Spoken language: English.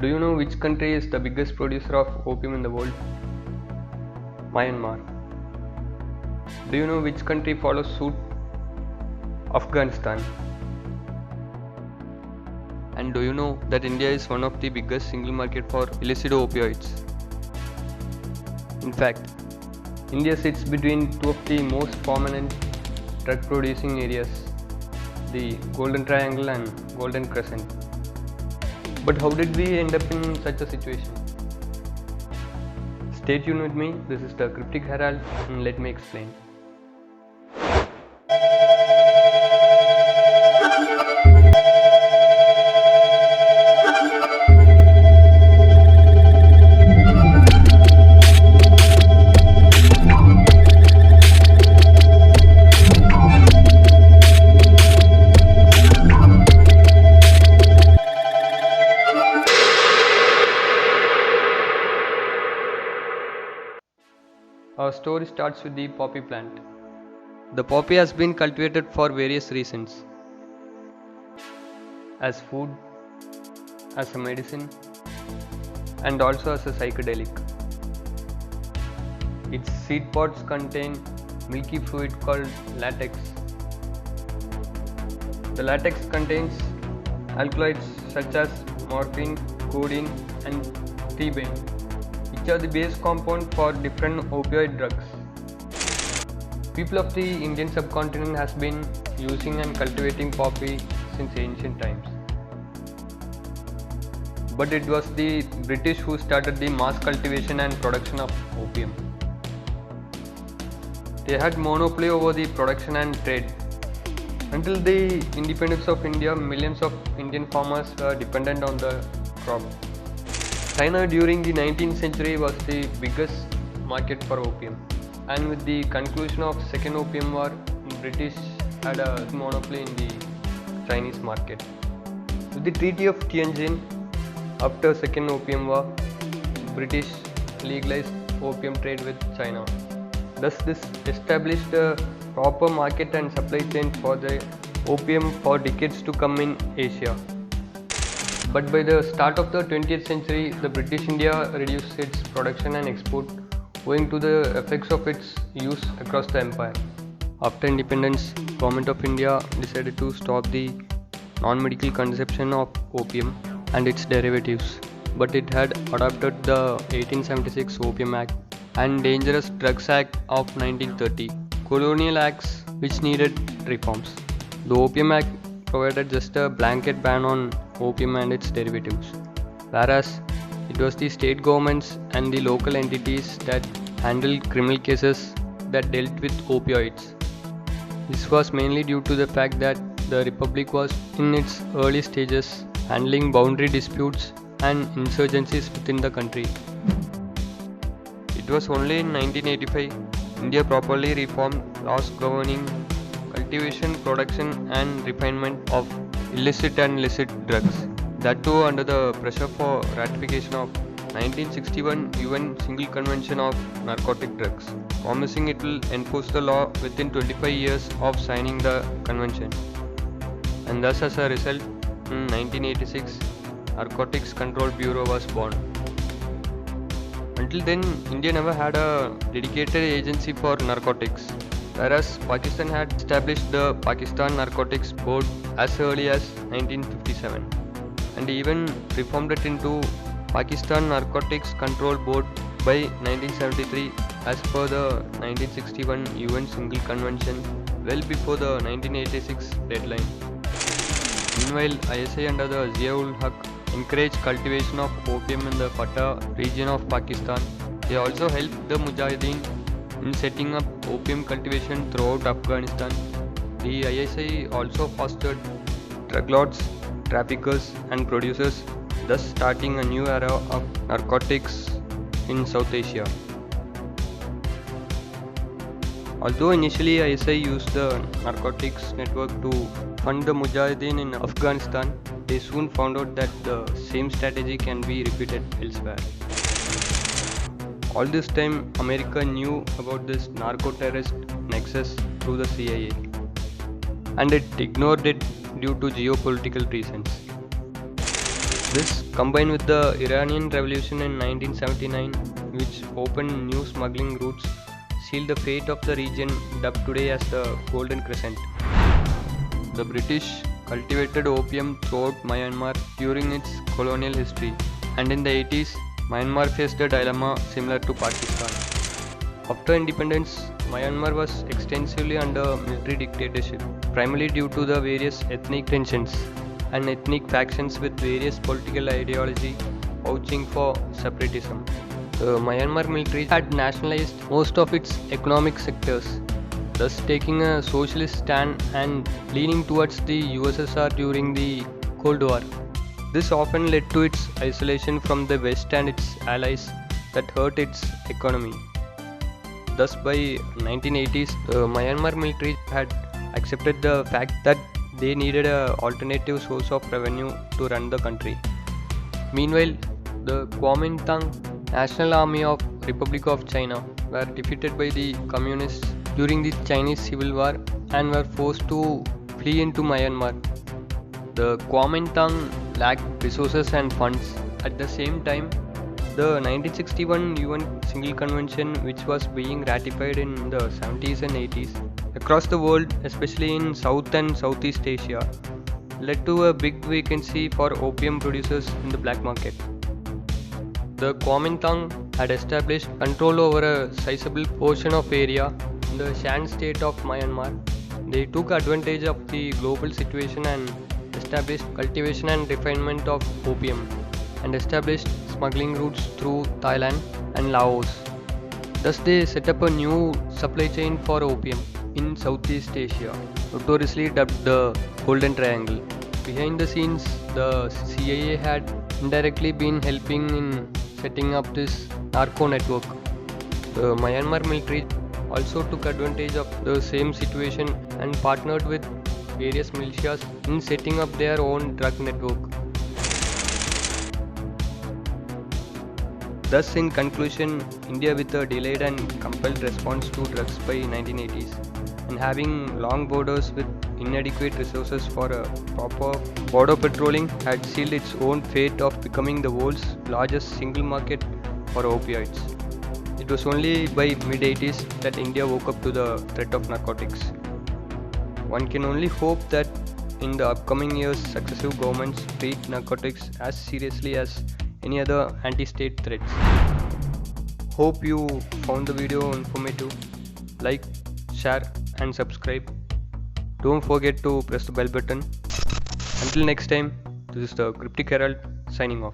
Do you know which country is the biggest producer of opium in the world? Myanmar. Do you know which country follows suit? Afghanistan. And do you know that India is one of the biggest single market for illicit opioids? In fact, India sits between two of the most prominent drug producing areas, the Golden Triangle and Golden Crescent. But how did we end up in such a situation? Stay tuned with me, this is the Cryptic Herald, and let me explain. Our story starts with the poppy plant. The poppy has been cultivated for various reasons, as food, as a medicine, and also as a psychedelic. Its seed pods contain milky fluid called latex. The latex contains alkaloids such as morphine, codeine, and thebaine, which are the base compound for different opioid drugs. People of the Indian subcontinent has been using and cultivating poppy since ancient times. But it was the British who started the mass cultivation and production of opium. They had monopoly over the production and trade. Until the independence of India, millions of Indian farmers were dependent on the crop. China during the 19th century was the biggest market for opium, and with the conclusion of Second Opium War, British had a monopoly in the Chinese market. With the Treaty of Tianjin, after Second Opium War, British legalized opium trade with China. Thus this established a proper market and supply chain for the opium for decades to come in Asia. But by the start of the 20th century, the British India reduced its production and export owing to the effects of its use across the empire. After independence, Government of India decided to stop the non-medical consumption of opium and its derivatives, but it had adopted the 1876 Opium Act and Dangerous Drugs Act of 1930, colonial acts which needed reforms. The Opium Act provided just a blanket ban on opium and its derivatives, whereas it was the state governments and the local entities that handled criminal cases that dealt with opioids. This was mainly due to the fact that the Republic was in its early stages handling boundary disputes and insurgencies within the country. It was only in 1985 India properly reformed laws governing cultivation, production and refinement of illicit and licit drugs. That too under the pressure for ratification of 1961 UN Single Convention of Narcotic Drugs, promising it will enforce the law within 25 years of signing the convention. And thus as a result, in 1986, Narcotics Control Bureau was born. Until then, India never had a dedicated agency for narcotics, whereas Pakistan had established the Pakistan Narcotics Board as early as 1957 and even reformed it into Pakistan Narcotics Control Board by 1973 as per the 1961 UN Single Convention, well before the 1986 deadline. Meanwhile, ISI under the Zia-ul-Haq encouraged cultivation of opium in the Fatah region of Pakistan. They also helped the Mujahideen in setting up opium cultivation throughout Afghanistan. The ISI also fostered drug lords, traffickers and producers, thus starting a new era of narcotics in South Asia. Although initially ISI used the narcotics network to fund the Mujahideen in Afghanistan, they soon found out that the same strategy can be repeated elsewhere. All this time, America knew about this narco-terrorist nexus through the CIA, and it ignored it due to geopolitical reasons. This, combined with the Iranian Revolution in 1979, which opened new smuggling routes, sealed the fate of the region dubbed today as the Golden Crescent. The British cultivated opium throughout Myanmar during its colonial history, and in the 80s, Myanmar faced a dilemma similar to Pakistan. After independence, Myanmar was extensively under military dictatorship, primarily due to the various ethnic tensions and ethnic factions with various political ideology vouching for separatism. The Myanmar military had nationalized most of its economic sectors, thus taking a socialist stand and leaning towards the USSR during the Cold War. This often led to its isolation from the West and its allies that hurt its economy. Thus, by 1980s, the Myanmar military had accepted the fact that they needed an alternative source of revenue to run the country. Meanwhile, the Kuomintang National Army of Republic of China were defeated by the communists during the Chinese Civil War and were forced to flee into Myanmar. The Kuomintang lacked resources and funds. At the same time, the 1961 UN Single Convention, which was being ratified in the 70s and 80s across the world, especially in South and Southeast Asia, led to a big vacancy for opium producers in the black market. The Kuomintang had established control over a sizable portion of area in the Shan state of Myanmar. They took advantage of the global situation and established cultivation and refinement of opium, and established smuggling routes through Thailand and Laos. Thus, they set up a new supply chain for opium in Southeast Asia, notoriously dubbed the Golden Triangle. Behind the scenes, the CIA had indirectly been helping in setting up this narco network. The Myanmar military also took advantage of the same situation and partnered with various militias in setting up their own drug network. Thus, in conclusion, India, with a delayed and compelled response to drugs by 1980s and having long borders with inadequate resources for a proper border patrolling, had sealed its own fate of becoming the world's largest single market for opioids. It was only by mid-80s that India woke up to the threat of narcotics. One can only hope that in the upcoming years, successive governments treat narcotics as seriously as any other anti-state threats. Hope you found the video informative. Like, share and subscribe. Don't forget to press the bell button. Until next time, this is the Cryptic Herald signing off.